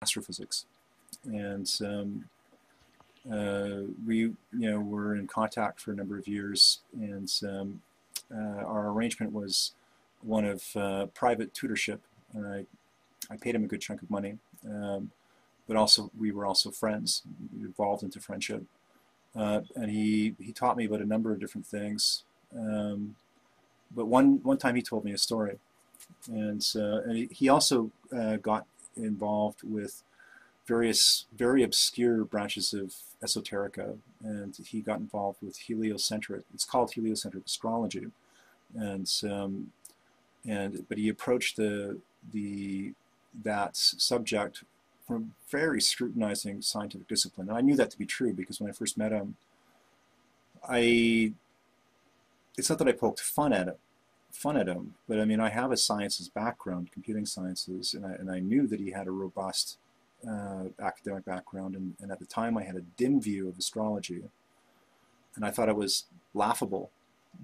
astrophysics, and we were in contact for a number of years, and our arrangement was one of private tutorship, and I paid him a good chunk of money, but also we were also friends. We evolved into friendship, and he taught me about a number of different things. But one time he told me a story, and he also got involved with various very obscure branches of esoterica, and he got involved with heliocentric. It's called heliocentric astrology, and but he approached that subject from a very scrutinizing scientific discipline. And I knew that to be true because when I first met him, it's not that I poked fun at him, but I mean, I have a sciences background, computing sciences, and I knew that he had a robust academic background, and at the time I had a dim view of astrology, and I thought it was laughable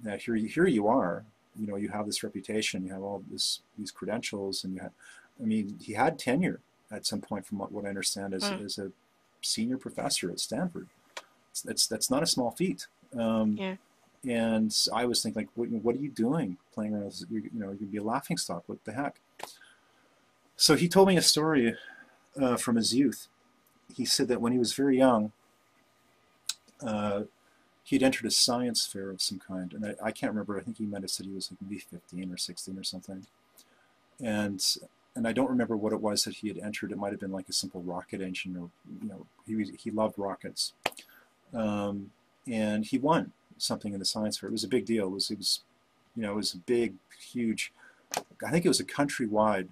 that here you are, you have this reputation, you have all these credentials, and he had tenure at some point, from what I understand, as a senior professor at Stanford. That's not a small feat. Yeah. And I was thinking, like, what are you doing playing around with this? You'd be a laughingstock. What the heck? So he told me a story from his youth. He said that when he was very young, he'd entered a science fair of some kind, and I can't remember. I think he might have said he was like maybe 15 or 16 or something, and I don't remember what it was that he had entered. It might have been like a simple rocket engine, or he loved rockets, and he won something in the science fair. It was a big deal. It was a big, huge. I think it was a countrywide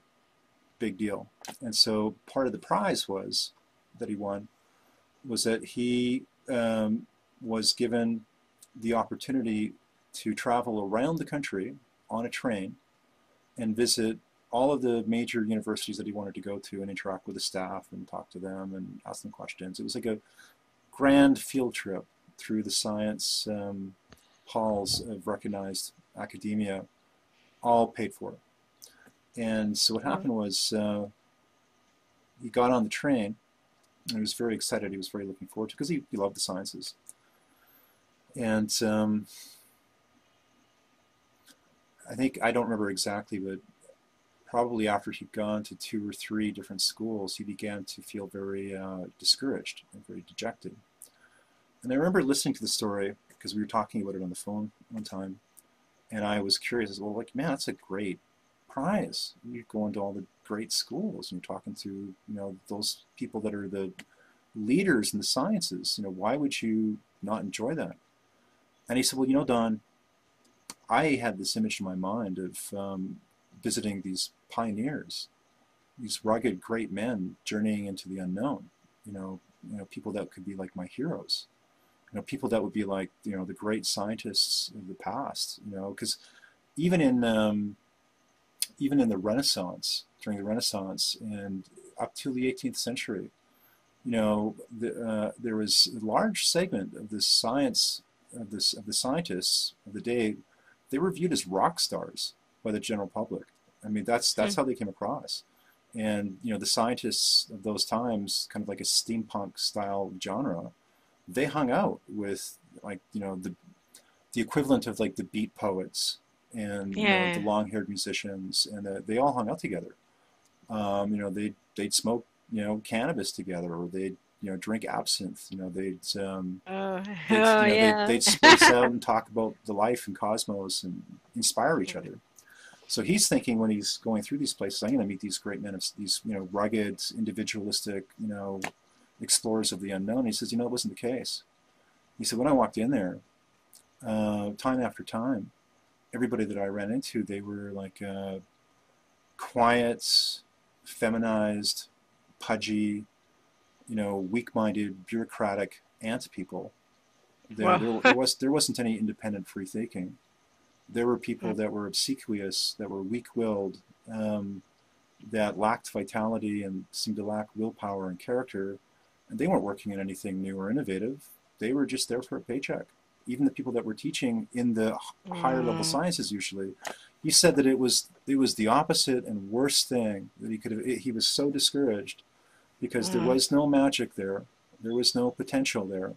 big deal. And so part of the prize that he won was that he was given the opportunity to travel around the country on a train and visit all of the major universities that he wanted to go to and interact with the staff and talk to them and ask them questions. It was like a grand field trip through the science halls of recognized academia, all paid for. And so what happened was he got on the train, and he was very excited. He was very looking forward to it because he loved the sciences. And I don't remember exactly, but probably after he'd gone to 2 or 3 different schools, he began to feel very discouraged and very dejected. And I remember listening to the story because we were talking about it on the phone one time, and I was curious as well, like, man, that's a great prize. You're going to all the great schools and you're talking to, those people that are the leaders in the sciences. Why would you not enjoy that? And he said, well, Don, I had this image in my mind of visiting these pioneers, these rugged, great men journeying into the unknown. People that could be like my heroes. People that would be like, the great scientists of the past. Because even in the Renaissance, during the Renaissance, and up to the 18th century, there was a large segment of the science of the scientists of the day. They were viewed as rock stars by the general public. I mean, that's how they came across. And the scientists of those times, kind of like a steampunk style genre, they hung out with, like, the equivalent of like the beat poets and the long-haired musicians, and they all hung out together. They'd smoke cannabis together, or they'd drink absinthe. They'd they'd space out and talk about the life and cosmos and inspire each other. So he's thinking, when he's going through these places, I'm going to meet these great men, of these rugged, individualistic explorers of the unknown. He says, it wasn't the case. He said, when I walked in there, time after time, everybody that I ran into, they were like quiet, feminized, pudgy, weak-minded, bureaucratic ant people. There wasn't any independent free thinking. There were people that were obsequious, that were weak-willed, that lacked vitality and seemed to lack willpower and character, and they weren't working on anything new or innovative. They were just there for a paycheck. Even the people that were teaching in the higher level sciences, usually, he said that it was the opposite and worst thing that he could have. He was so discouraged because there Wow. was no magic there. There was no potential there.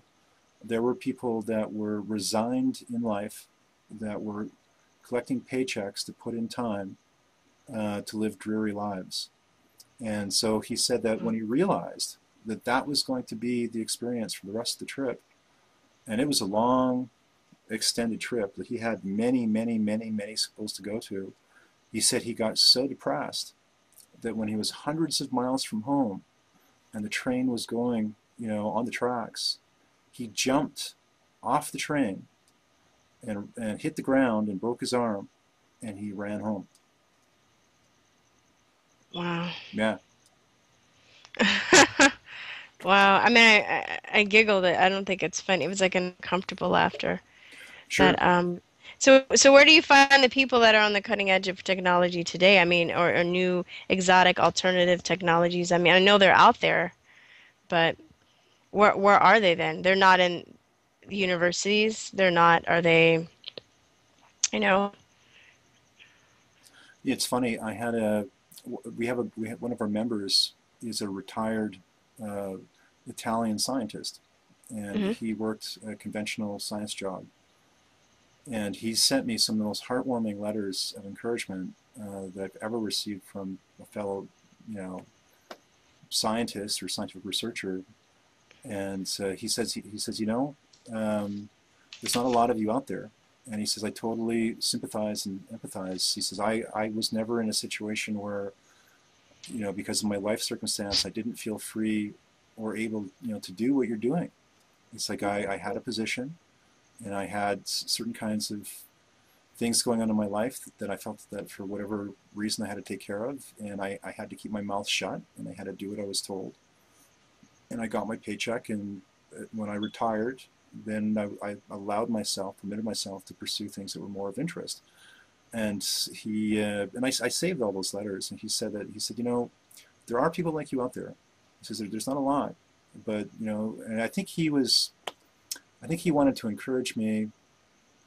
There were people that were resigned in life, that were collecting paychecks to put in time to live dreary lives. And so he said that when he realized that that was going to be the experience for the rest of the trip, and it was a long, extended trip that he had many, many, many, many schools to go to, he said he got so depressed that when he was hundreds of miles from home and the train was going, on the tracks, he jumped off the train and hit the ground and broke his arm, and he ran home. Wow. Yeah, Wow. I mean, I giggled. I don't think it's funny. It was like an uncomfortable laughter. sure. That so where do you find the people that are on the cutting edge of technology today? I mean, or new exotic alternative technologies? I mean, I know they're out there, but where are they then? They're not in universities. They're not, are they, you know? It's funny. We have one of our members is a retired uh, Italian scientist, and Hmm. he worked a conventional science job. And he sent me some of the most heartwarming letters of encouragement that I've ever received from a fellow, you know, scientist or scientific researcher. And he says, there's not a lot of you out there. And he says, I totally sympathize and empathize. He says, I was never in a situation where, because of my life circumstance, I didn't feel free or able, to do what you're doing. It's like I had a position and I had certain kinds of things going on in my life that I felt that for whatever reason I had to take care of. And I had to keep my mouth shut and I had to do what I was told. And I got my paycheck. And when I retired, then I allowed myself, permitted myself to pursue things that were more of interest. And I saved all those letters. And he said, there are people like you out there. He says, there's not a lot, but and I think he wanted to encourage me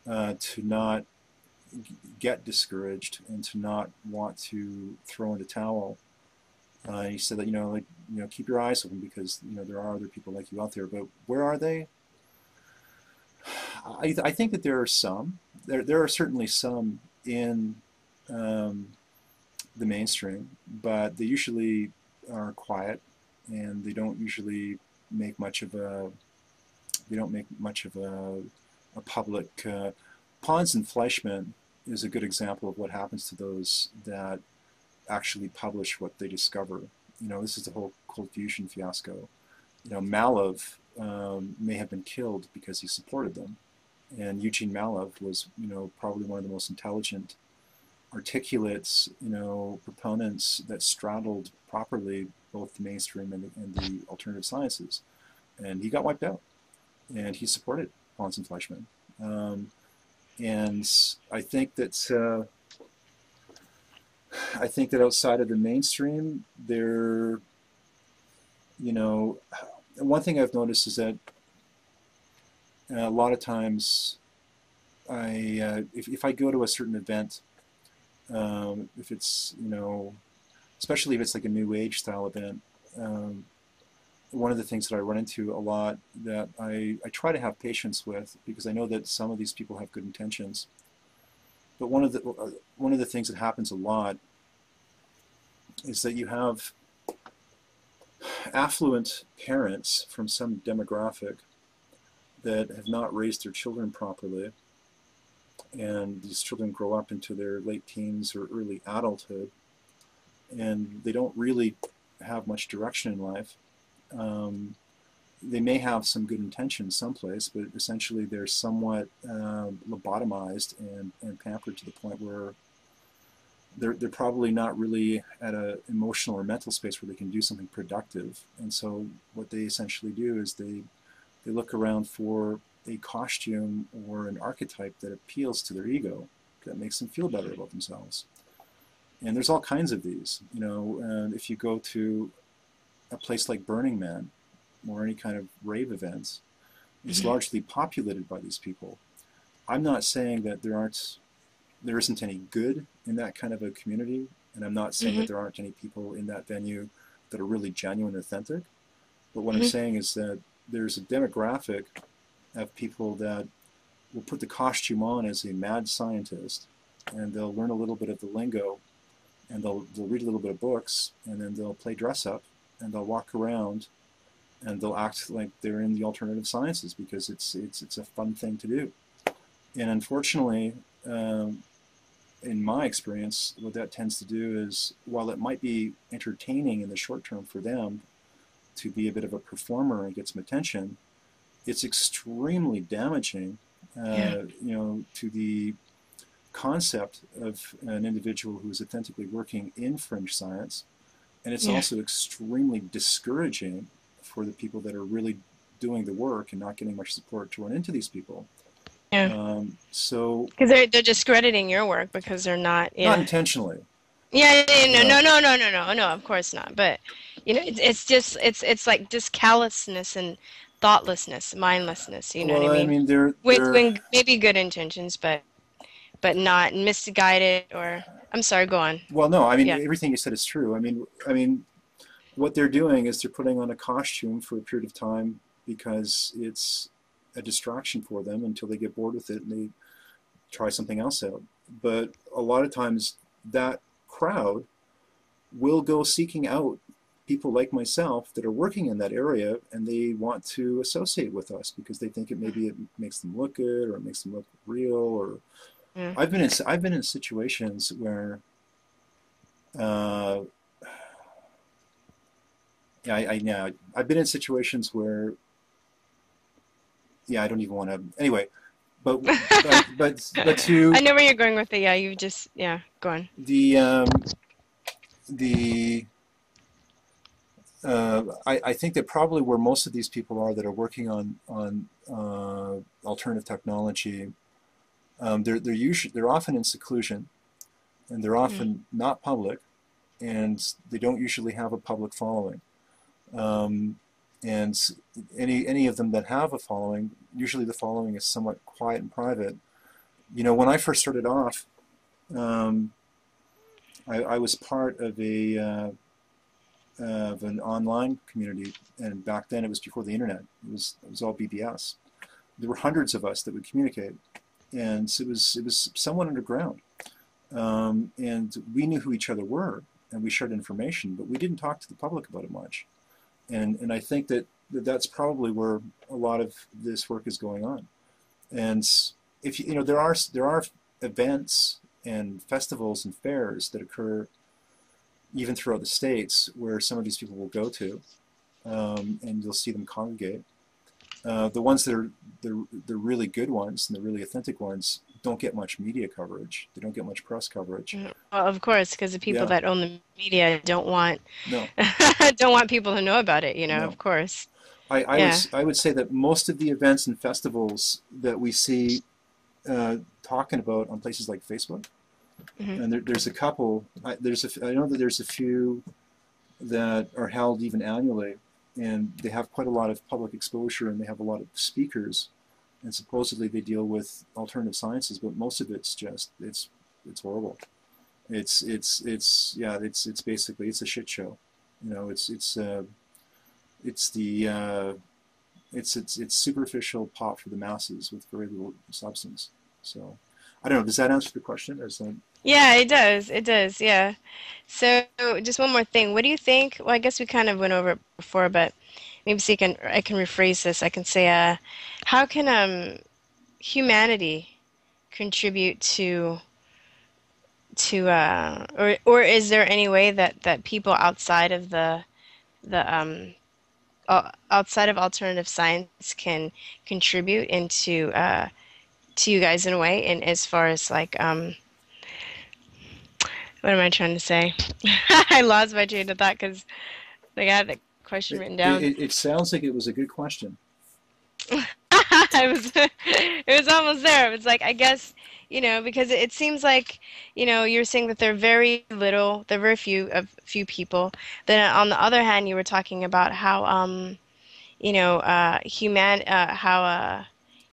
to not get discouraged and to not want to throw in the towel. He said that keep your eyes open because there are other people like you out there, but where are they? I think that there are some. There are certainly some in um, the mainstream, but they usually are quiet and they don't usually make much of a they don't make much of a public. Pons and Fleischmann is a good example of what happens to those that actually publish what they discover. This is the whole cold fusion fiasco. Malov may have been killed because he supported them, and Eugene Malov was, probably one of the most intelligent, articulate, proponents that straddled properly both the mainstream and the alternative sciences, and he got wiped out. And he supported Pons and Fleischmann. Um, and I think that outside of the mainstream, you know, one thing I've noticed is that a lot of times if I go to a certain event, if it's especially if it's like a new age style event, um, one of the things that I run into a lot that I try to have patience with because I know that some of these people have good intentions. But one of the things that happens a lot is that you have affluent parents from some demographic that have not raised their children properly, and these children grow up into their late teens or early adulthood, and they don't really have much direction in life. Um, they may have some good intentions someplace, but essentially they're somewhat lobotomized and pampered to the point where they're probably not really at an emotional or mental space where they can do something productive. And so what they essentially do is they look around for a costume or an archetype that appeals to their ego, that makes them feel better about themselves. And there's all kinds of these. If you go to a place like Burning Man or any kind of rave events, it's Hmm. largely populated by these people. I'm not saying that there isn't any good in that kind of a community, and I'm not saying Hmm. that there aren't any people in that venue that are really genuine and authentic. But what I'm Hmm. saying is that there's a demographic of people that will put the costume on as a mad scientist, and they'll learn a little bit of the lingo, and they'll read a little bit of books, and then they'll play dress up, and they'll walk around, and they'll act like they're in the alternative sciences because it's a fun thing to do. And unfortunately, in my experience, what that tends to do is, while it might be entertaining in the short term for them to be a bit of a performer and get some attention, it's extremely damaging, Yeah. to the concept of an individual who is authentically working in fringe science. And it's Yeah. also extremely discouraging for the people that are really doing the work and not getting much support to run into these people. Yeah. So, Because they're discrediting your work because they're not. not Yeah. intentionally, Yeah, yeah, you yeah, know. no, of course not. But it's just it's like just callousness and thoughtlessness, mindlessness. You know what I Well, I mean? mean, they're With they're when maybe good intentions, but not misguided or. I'm sorry. Go on. well, no, I mean Yeah. everything you said is true. I mean, what they're doing is they're putting on a costume for a period of time because it's a distraction for them until they get bored with it and they try something else out. But a lot of times that crowd will go seeking out people like myself that are working in that area, and they want to associate with us because they think it makes them look good or it makes them look real. Or Yeah. I've been in situations where uh, yeah, yeah, I've been in situations where, yeah, I don't even want to anyway. But but I to know where you're going with it. Yeah, you just yeah. Go on. the the I think that probably where most of these people are that are working on alternative technology, they're often in seclusion, and they're Mm. often not public, and they don't usually have a public following. Um, and any of them that have a following, usually the following is somewhat quiet and private. When I first started off, um, I was part of an online community, and back then it was before the internet. It was all BBS. There were hundreds of us that would communicate, and it was somewhat underground. And we knew who each other were, and we shared information, but we didn't talk to the public about it much. And I think that's probably where a lot of this work is going on. And if there are events and festivals and fairs that occur even throughout the states where some of these people will go to, and you'll see them congregate. The ones that are the really good ones and the really authentic ones don't get much media coverage. They don't get much press coverage. Mhm. Well, of course, because the people Yeah, that own the media don't want no, don't want people to know about it, no. of course. I would Yeah. I would say that most of the events and festivals that we see talking about on places like Facebook, Hmm. and there's a couple. I know that there's a few that are held even annually, and they have quite a lot of public exposure, and they have a lot of speakers, and supposedly they deal with alternative sciences, but most of it's horrible. It's basically it's a shit show. It's the it's superficial pop for the masses with very little substance. So I don't know. Does that answer the question? Or is that Yeah, it does. It does. Yeah. So just one more thing. What do you think? Well, I guess we kind of went over it before, but maybe so I can rephrase this. I can say, how can humanity contribute to or is there any way that people outside of the outside of alternative science can contribute into to you guys in a way, and as far as like what am I trying to say? I lost my train of thought because like, I had the question it, written it, down. it sounds like it was a good question. I was it was almost there. It was like I guess because it seems like you're saying that there are very few people. Then on the other hand, you were talking about how human how